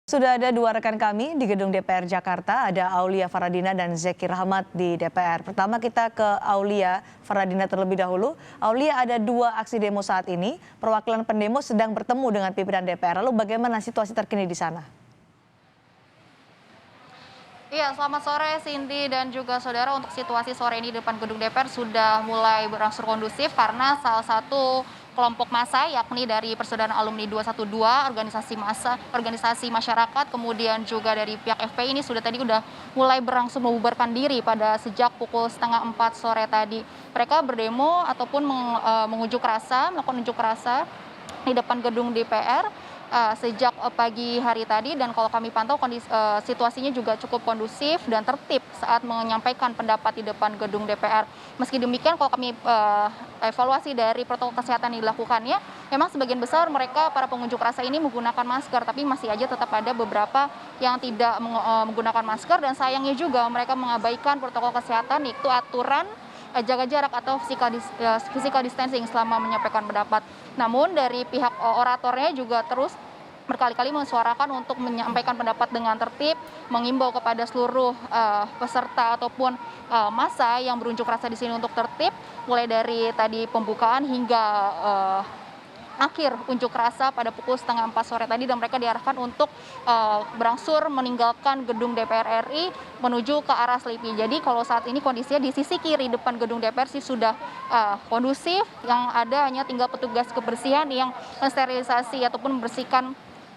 Sudah ada dua rekan kami di gedung DPR Jakarta, ada Aulia Faradina dan Zeki Rahmat di DPR. Pertama kita ke Aulia Faradina terlebih dahulu. Aulia, ada dua aksi demo saat ini. Perwakilan pendemo sedang bertemu dengan pimpinan DPR. Lalu bagaimana situasi terkini di sana? Iya, selamat sore Cindy dan juga saudara. Untuk situasi sore ini di depan gedung DPR sudah mulai berangsur kondusif karena salah satu kelompok massa yakni dari Persaudaraan Alumni 212, organisasi masyarakat, kemudian juga dari pihak FPI ini sudah mulai berangsur membubarkan diri pada sejak pukul setengah 4 sore tadi. Mereka berdemo ataupun melakukan unjuk rasa di depan gedung DPR sejak pagi hari tadi, dan kalau kami pantau situasinya juga cukup kondusif dan tertib saat menyampaikan pendapat di depan gedung DPR. Meski demikian, kalau kami evaluasi dari protokol kesehatan yang dilakukannya, memang sebagian besar mereka para pengunjuk rasa ini menggunakan masker, tapi masih aja tetap ada beberapa yang tidak menggunakan masker, dan sayangnya juga mereka mengabaikan protokol kesehatan, yaitu aturan jaga jarak atau physical distancing selama menyampaikan pendapat. Namun dari pihak oratornya juga terus berkali-kali mensuarakan untuk menyampaikan pendapat dengan tertib, mengimbau kepada seluruh peserta ataupun massa yang berunjuk rasa di sini untuk tertib, mulai dari tadi pembukaan hingga akhir unjuk rasa pada pukul setengah 4 sore tadi, dan mereka diarahkan untuk berangsur meninggalkan gedung DPR RI menuju ke arah Selipi. Jadi kalau saat ini kondisinya di sisi kiri depan gedung DPR sih sudah kondusif, yang ada hanya tinggal petugas kebersihan yang mensterilisasi ataupun membersihkan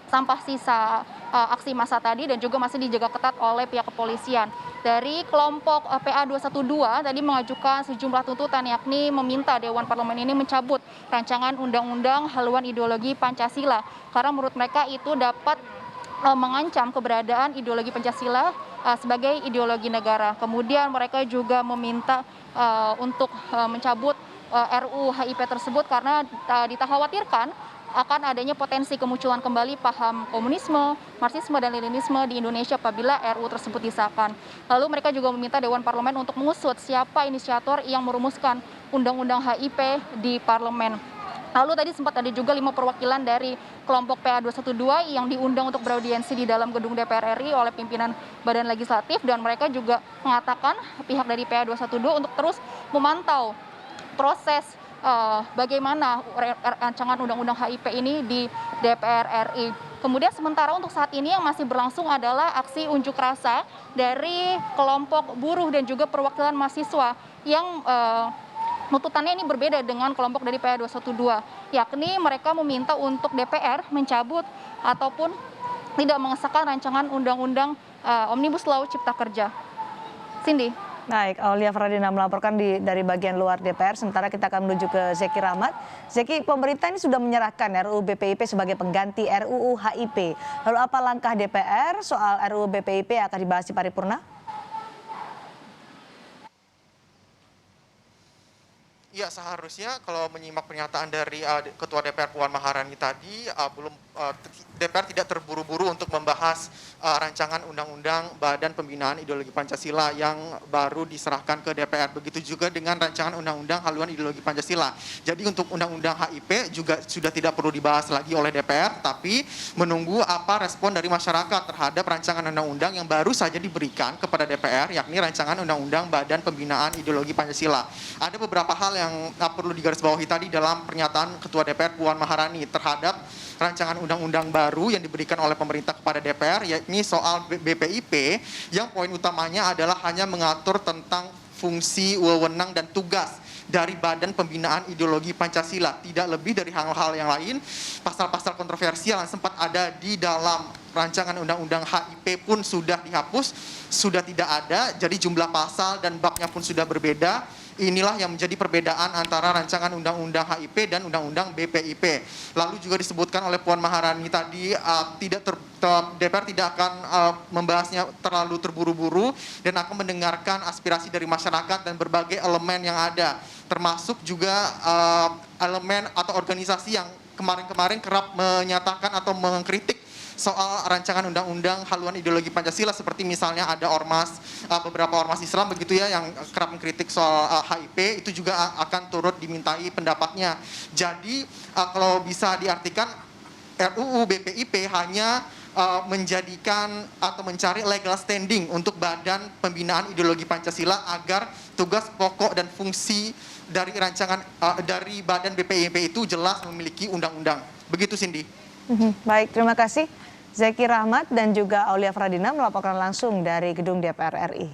sampah sisa aksi massa tadi, dan juga masih dijaga ketat oleh pihak kepolisian. Dari kelompok PA 212 tadi mengajukan sejumlah tuntutan, yakni meminta Dewan Parlemen ini mencabut rancangan undang-undang haluan ideologi Pancasila, karena menurut mereka itu dapat mengancam keberadaan ideologi Pancasila sebagai ideologi negara. Kemudian mereka juga meminta untuk mencabut RUU HIP tersebut karena dikhawatirkan akan adanya potensi kemunculan kembali paham komunisme, Marxisme, dan Leninisme di Indonesia apabila RUU tersebut disahkan. Lalu mereka juga meminta Dewan Parlemen untuk mengusut siapa inisiator yang merumuskan Undang-Undang HIP di Parlemen. Lalu tadi sempat ada juga 5 perwakilan dari kelompok PA 212 yang diundang untuk beraudiensi di dalam gedung DPR RI oleh pimpinan Badan Legislatif, dan mereka juga mengatakan pihak dari PA 212 untuk terus memantau proses bagaimana rancangan undang-undang HIP ini di DPR RI. Kemudian sementara untuk saat ini yang masih berlangsung adalah aksi unjuk rasa dari kelompok buruh dan juga perwakilan mahasiswa yang tuntutannya ini berbeda dengan kelompok dari PA 212, yakni mereka meminta untuk DPR mencabut ataupun tidak mengesahkan rancangan undang-undang Omnibus Law Cipta Kerja. Cindy. Baik, Aulia Faradina melaporkan dari bagian luar DPR, sementara kita akan menuju ke Zeki Rahmat. Zeki, pemerintah ini sudah menyerahkan RUU BPIP sebagai pengganti RUU HIP. Lalu apa langkah DPR soal RUU BPIP yang akan dibahas di paripurna? Ya, seharusnya kalau menyimak pernyataan dari Ketua DPR Puan Maharani tadi, DPR tidak terburu-buru untuk membahas rancangan undang-undang Badan Pembinaan Ideologi Pancasila yang baru diserahkan ke DPR. Begitu juga dengan rancangan undang-undang haluan ideologi Pancasila. Jadi untuk undang-undang HIP juga sudah tidak perlu dibahas lagi oleh DPR, tapi menunggu apa respon dari masyarakat terhadap rancangan undang-undang yang baru saja diberikan kepada DPR, yakni rancangan undang-undang Badan Pembinaan Ideologi Pancasila. Ada beberapa hal yang perlu digarisbawahi tadi dalam pernyataan Ketua DPR Puan Maharani terhadap rancangan undang-undang baru yang diberikan oleh pemerintah kepada DPR, yakni soal BPIP, yang poin utamanya adalah hanya mengatur tentang fungsi, wewenang, dan tugas dari Badan Pembinaan Ideologi Pancasila. Tidak lebih dari hal-hal yang lain. Pasal-pasal kontroversial yang sempat ada di dalam rancangan undang-undang HIP pun sudah dihapus, sudah tidak ada. Jadi jumlah pasal dan babnya pun sudah berbeda. Inilah yang menjadi perbedaan antara rancangan undang-undang HIP dan undang-undang BPIP. Lalu juga disebutkan oleh Puan Maharani tadi, DPR tidak akan membahasnya terlalu terburu-buru dan akan mendengarkan aspirasi dari masyarakat dan berbagai elemen yang ada, termasuk juga elemen atau organisasi yang kemarin-kemarin kerap menyatakan atau mengkritik soal rancangan undang-undang haluan ideologi Pancasila, seperti misalnya ada beberapa ormas Islam begitu ya yang kerap mengkritik soal HIP, itu juga akan turut dimintai pendapatnya. Jadi kalau bisa diartikan RUU BPIP hanya menjadikan atau mencari legal standing untuk Badan Pembinaan Ideologi Pancasila agar tugas pokok dan fungsi dari rancangan dari Badan BPIP itu jelas memiliki undang-undang. Begitu, Cindy. Baik, terima kasih Zeki Rahmat dan juga Aulia Fardina melaporkan langsung dari gedung DPR RI.